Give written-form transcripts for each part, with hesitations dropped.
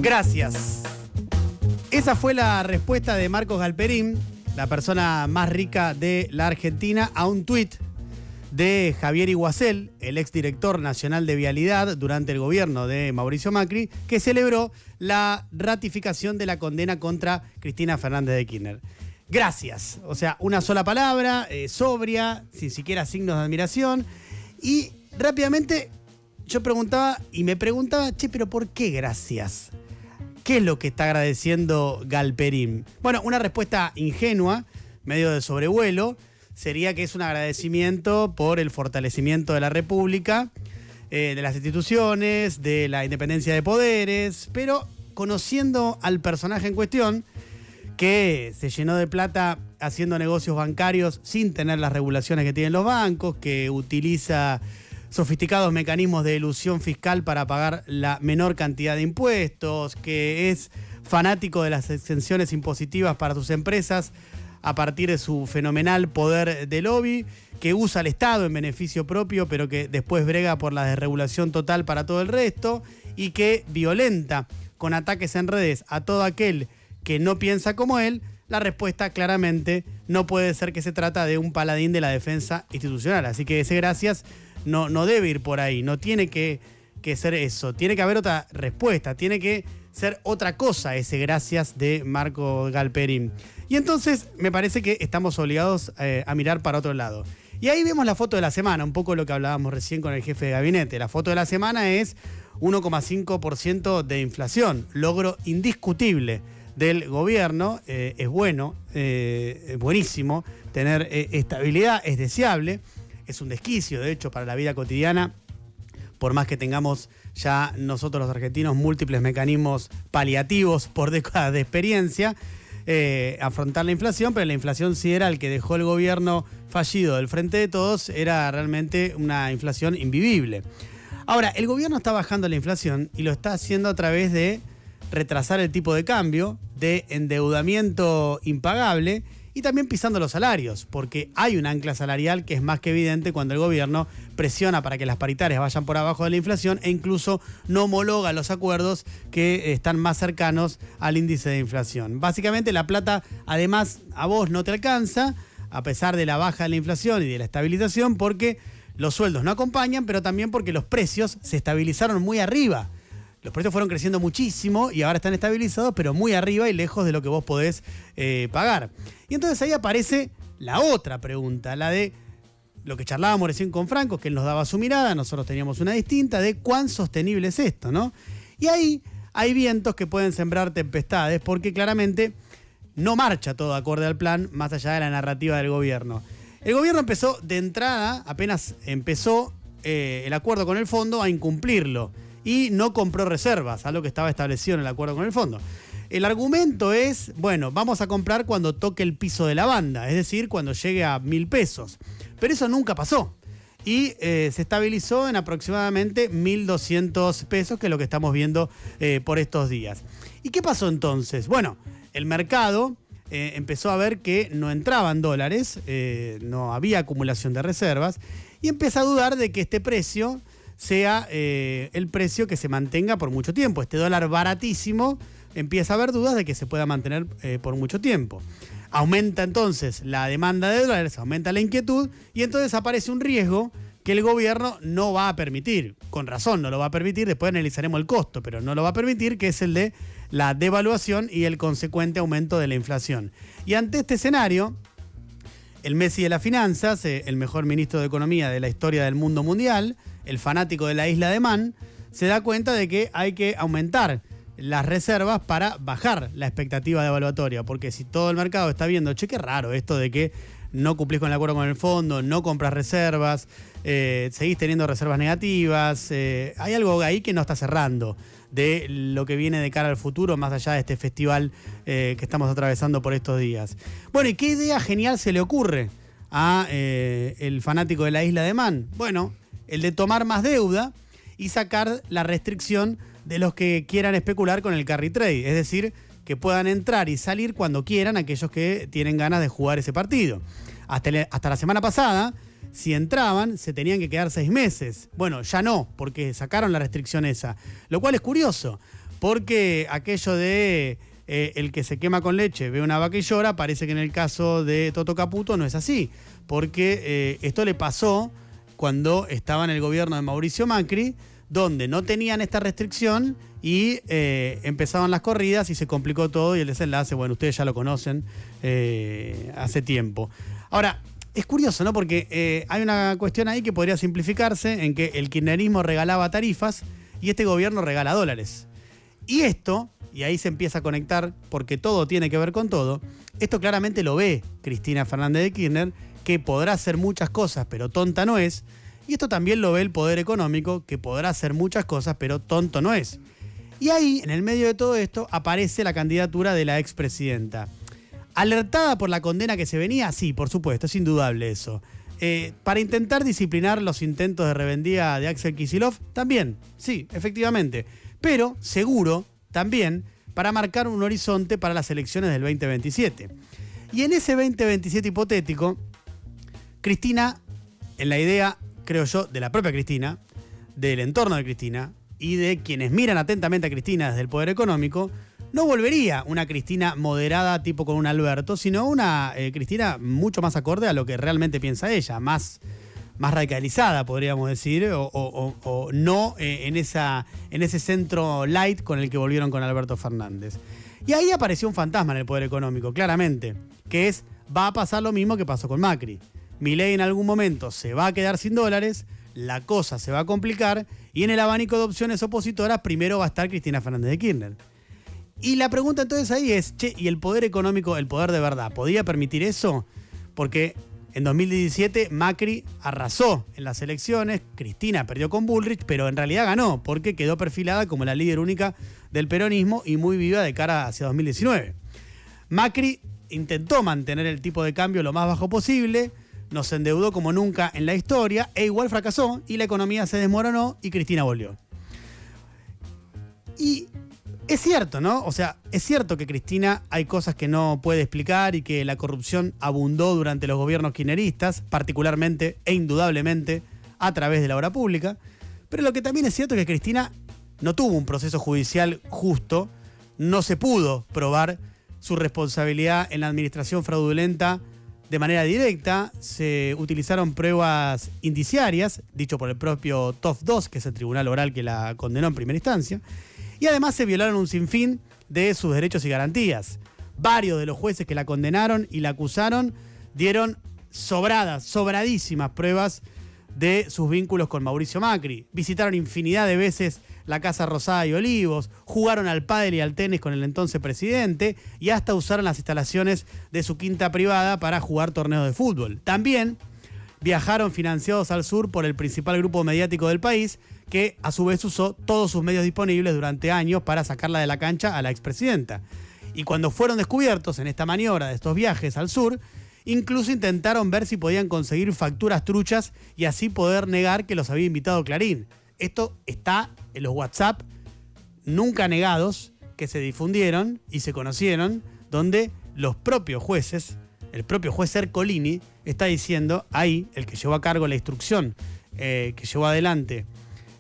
Gracias. Esa fue la respuesta de Marcos Galperín, la persona más rica de la Argentina, a un tuit de Javier Iguacel, el exdirector nacional de Vialidad durante el gobierno de Mauricio Macri, que celebró la ratificación de la condena contra Cristina Fernández de Kirchner. Gracias. O sea, una sola palabra, sobria, sin siquiera signos de admiración. Y rápidamente yo preguntaba y me preguntaba, pero ¿por qué gracias? ¿Qué es lo que está agradeciendo Galperín? Bueno, una respuesta ingenua, medio de sobrevuelo, sería que es un agradecimiento por el fortalecimiento de la República, de las instituciones, de la independencia de poderes, pero conociendo al personaje en cuestión, que se llenó de plata haciendo negocios bancarios sin tener las regulaciones que tienen los bancos, que utiliza sofisticados mecanismos de elusión fiscal para pagar la menor cantidad de impuestos, que es fanático de las exenciones impositivas para sus empresas a partir de su fenomenal poder de lobby, que usa al Estado en beneficio propio, pero que después brega por la desregulación total para todo el resto, y que violenta con ataques en redes a todo aquel que no piensa como él. La respuesta claramente no puede ser que se trata de un paladín de la defensa institucional. Así que ese gracias no debe ir por ahí, no tiene que ser eso. Tiene que haber otra respuesta, tiene que ser otra cosa ese gracias de Marco Galperín. Y entonces me parece que estamos obligados a mirar para otro lado. Y ahí vemos la foto de la semana, un poco lo que hablábamos recién con el jefe de gabinete. La foto de la semana es 1,5% de inflación, logro indiscutible del gobierno. Es bueno, es buenísimo tener estabilidad, es deseable, es un desquicio de hecho para la vida cotidiana, por más que tengamos ya nosotros los argentinos múltiples mecanismos paliativos por décadas de experiencia, afrontar la inflación, pero la inflación sideral que dejó el gobierno fallido del Frente de Todos era realmente una inflación invivible. Ahora, el gobierno está bajando la inflación y lo está haciendo a través de retrasar el tipo de cambio, de endeudamiento impagable y también pisando los salarios, porque hay un ancla salarial que es más que evidente cuando el gobierno presiona para que las paritarias vayan por abajo de la inflación e incluso no homologa los acuerdos que están más cercanos al índice de inflación. Básicamente la plata, además, a vos no te alcanza, a pesar de la baja de la inflación y de la estabilización, porque los sueldos no acompañan, pero también porque los precios se estabilizaron muy arriba. Los precios fueron creciendo muchísimo y ahora están estabilizados, pero muy arriba y lejos de lo que vos podés pagar. Y entonces ahí aparece la otra pregunta, la de lo que charlábamos recién con Franco, que él nos daba su mirada, nosotros teníamos una distinta, de cuán sostenible es esto, ¿no? Y ahí hay vientos que pueden sembrar tempestades, porque claramente no marcha todo acorde al plan, más allá de la narrativa del gobierno. El gobierno empezó de entrada, apenas empezó el acuerdo con el fondo, a incumplirlo. Y no compró reservas, algo que estaba establecido en el acuerdo con el fondo. El argumento es, bueno, vamos a comprar cuando toque el piso de la banda, es decir, cuando llegue a 1.000 pesos. Pero eso nunca pasó. Y se estabilizó en aproximadamente 1.200 pesos, que es lo que estamos viendo por estos días. ¿Y qué pasó entonces? Bueno, el mercado empezó a ver que no entraban dólares, no había acumulación de reservas, y empieza a dudar de que este precio sea el precio que se mantenga por mucho tiempo. Este dólar baratísimo, empieza a haber dudas de que se pueda mantener por mucho tiempo. Aumenta entonces la demanda de dólares, aumenta la inquietud y entonces aparece un riesgo que el gobierno no va a permitir. Con razón no lo va a permitir, después analizaremos el costo, pero no lo va a permitir, que es el de la devaluación y el consecuente aumento de la inflación. Y ante este escenario, el Messi de las finanzas, el mejor ministro de Economía de la historia del mundo mundial, el fanático de la isla de Man, se da cuenta de que hay que aumentar las reservas para bajar la expectativa devaluatoria, porque si todo el mercado está viendo, qué raro esto de que no cumplís con el acuerdo con el fondo, no compras reservas, seguís teniendo reservas negativas, hay algo ahí que no está cerrando de lo que viene de cara al futuro, más allá de este festival que estamos atravesando por estos días. Bueno, ¿y qué idea genial se le ocurre a el fanático de la isla de Man? Bueno, el de tomar más deuda y sacar la restricción de los que quieran especular con el carry trade, es decir, que puedan entrar y salir cuando quieran aquellos que tienen ganas de jugar ese partido. Hasta la semana pasada, si entraban, se tenían que quedar 6 meses. Bueno, ya no, porque sacaron la restricción esa. Lo cual es curioso, porque aquello de el que se quema con leche ve una vaca y llora, parece que en el caso de Toto Caputo no es así, porque esto le pasó cuando estaba en el gobierno de Mauricio Macri, donde no tenían esta restricción y empezaban las corridas y se complicó todo, y el desenlace, bueno, ustedes ya lo conocen hace tiempo. Ahora, es curioso, ¿no? Porque hay una cuestión ahí que podría simplificarse en que el kirchnerismo regalaba tarifas y este gobierno regala dólares. Y esto, y ahí se empieza a conectar porque todo tiene que ver con todo, esto claramente lo ve Cristina Fernández de Kirchner, que podrá hacer muchas cosas, pero tonta no es. Y esto también lo ve el poder económico, que podrá hacer muchas cosas, pero tonto no es. Y ahí, en el medio de todo esto, aparece la candidatura de la expresidenta. ¿Alertada por la condena que se venía? Sí, por supuesto, es indudable eso. Para intentar disciplinar los intentos de rebeldía de Axel Kicillof, también, sí, efectivamente. Pero, seguro, también, para marcar un horizonte para las elecciones del 2027. Y en ese 2027 hipotético, Cristina, en la idea, creo yo, de la propia Cristina, del entorno de Cristina y de quienes miran atentamente a Cristina desde el poder económico, no volvería una Cristina moderada tipo con un Alberto, sino una Cristina mucho más acorde a lo que realmente piensa ella, más radicalizada, podríamos decir, o no en ese centro light con el que volvieron con Alberto Fernández. Y ahí apareció un fantasma en el poder económico, claramente, que es, va a pasar lo mismo que pasó con Macri. Milei en algún momento se va a quedar sin dólares, la cosa se va a complicar y en el abanico de opciones opositoras primero va a estar Cristina Fernández de Kirchner. Y la pregunta entonces ahí es, che, ¿y el poder económico, el poder de verdad, podía permitir eso? Porque en 2017 Macri arrasó en las elecciones, Cristina perdió con Bullrich, pero en realidad ganó porque quedó perfilada como la líder única del peronismo y muy viva de cara hacia 2019. Macri intentó mantener el tipo de cambio lo más bajo posible, nos endeudó como nunca en la historia e igual fracasó y la economía se desmoronó y Cristina volvió. Y es cierto, ¿no? O sea, es cierto que Cristina hay cosas que no puede explicar y que la corrupción abundó durante los gobiernos kirchneristas, particularmente e indudablemente a través de la obra pública, pero lo que también es cierto es que Cristina no tuvo un proceso judicial justo, no se pudo probar su responsabilidad en la administración fraudulenta de manera directa, se utilizaron pruebas indiciarias, dicho por el propio TOF 2, que es el tribunal oral que la condenó en primera instancia, y además se violaron un sinfín de sus derechos y garantías. Varios de los jueces que la condenaron y la acusaron dieron sobradísimas pruebas de sus vínculos con Mauricio Macri. Visitaron infinidad de veces la Casa Rosada y Olivos, jugaron al pádel y al tenis con el entonces presidente y hasta usaron las instalaciones de su quinta privada para jugar torneos de fútbol. También viajaron financiados al sur por el principal grupo mediático del país, que a su vez usó todos sus medios disponibles durante años para sacarla de la cancha a la expresidenta. Y cuando fueron descubiertos en esta maniobra de estos viajes al sur, incluso intentaron ver si podían conseguir facturas truchas y así poder negar que los había invitado Clarín. Esto está en los WhatsApp nunca negados que se difundieron y se conocieron, donde los propios jueces, el propio juez Ercolini, está diciendo ahí, el que llevó a cargo la instrucción, que llevó adelante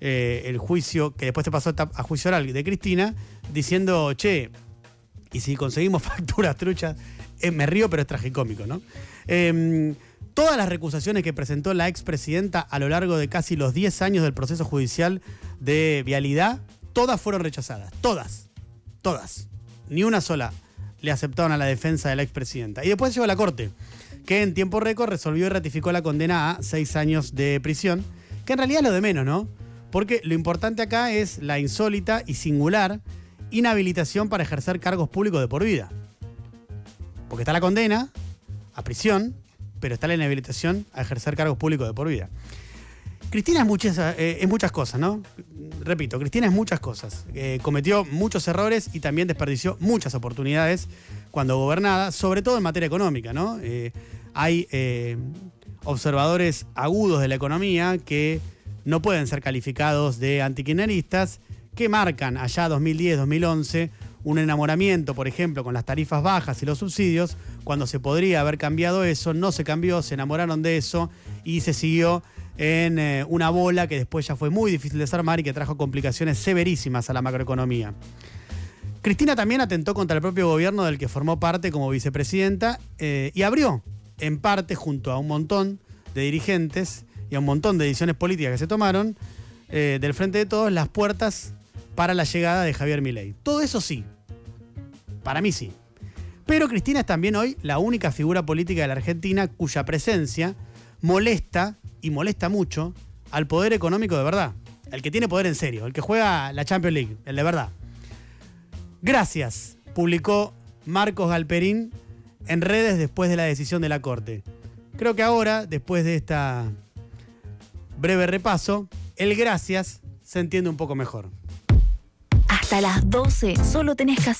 el juicio, que después se pasó a juicio oral de Cristina, diciendo, che, y si conseguimos facturas truchas, me río, pero es tragicómico, ¿no? Todas las recusaciones que presentó la expresidenta a lo largo de casi los 10 años del proceso judicial de vialidad, todas fueron rechazadas. Todas. Ni una sola le aceptaron a la defensa de la expresidenta. Y después llegó a la Corte, que en tiempo récord resolvió y ratificó la condena a 6 años de prisión, que en realidad es lo de menos, ¿no? Porque lo importante acá es la insólita y singular inhabilitación para ejercer cargos públicos de por vida. Porque está la condena a prisión, pero está la inhabilitación a ejercer cargos públicos de por vida. Cristina es muchas cosas, ¿no? Repito, Cristina es muchas cosas. Cometió muchos errores y también desperdició muchas oportunidades cuando gobernada, sobre todo en materia económica, ¿no? Hay observadores agudos de la economía que no pueden ser calificados de antikirchneristas, que marcan allá 2010, 2011, un enamoramiento, por ejemplo, con las tarifas bajas y los subsidios, cuando se podría haber cambiado eso, no se cambió, se enamoraron de eso y se siguió en una bola que después ya fue muy difícil de desarmar y que trajo complicaciones severísimas a la macroeconomía. Cristina también atentó contra el propio gobierno del que formó parte como vicepresidenta y abrió, en parte, junto a un montón de dirigentes y a un montón de decisiones políticas que se tomaron, del Frente de Todos, las puertas para la llegada de Javier Milei. Todo eso sí, para mí sí. Pero Cristina es también hoy la única figura política de la Argentina cuya presencia molesta, y molesta mucho, al poder económico de verdad. El que tiene poder en serio, el que juega la Champions League, el de verdad. Gracias, publicó Marcos Galperín en redes después de la decisión de la Corte. Creo que ahora, después de esta breve repaso, el gracias se entiende un poco mejor. Hasta las 12 solo tenés que hacer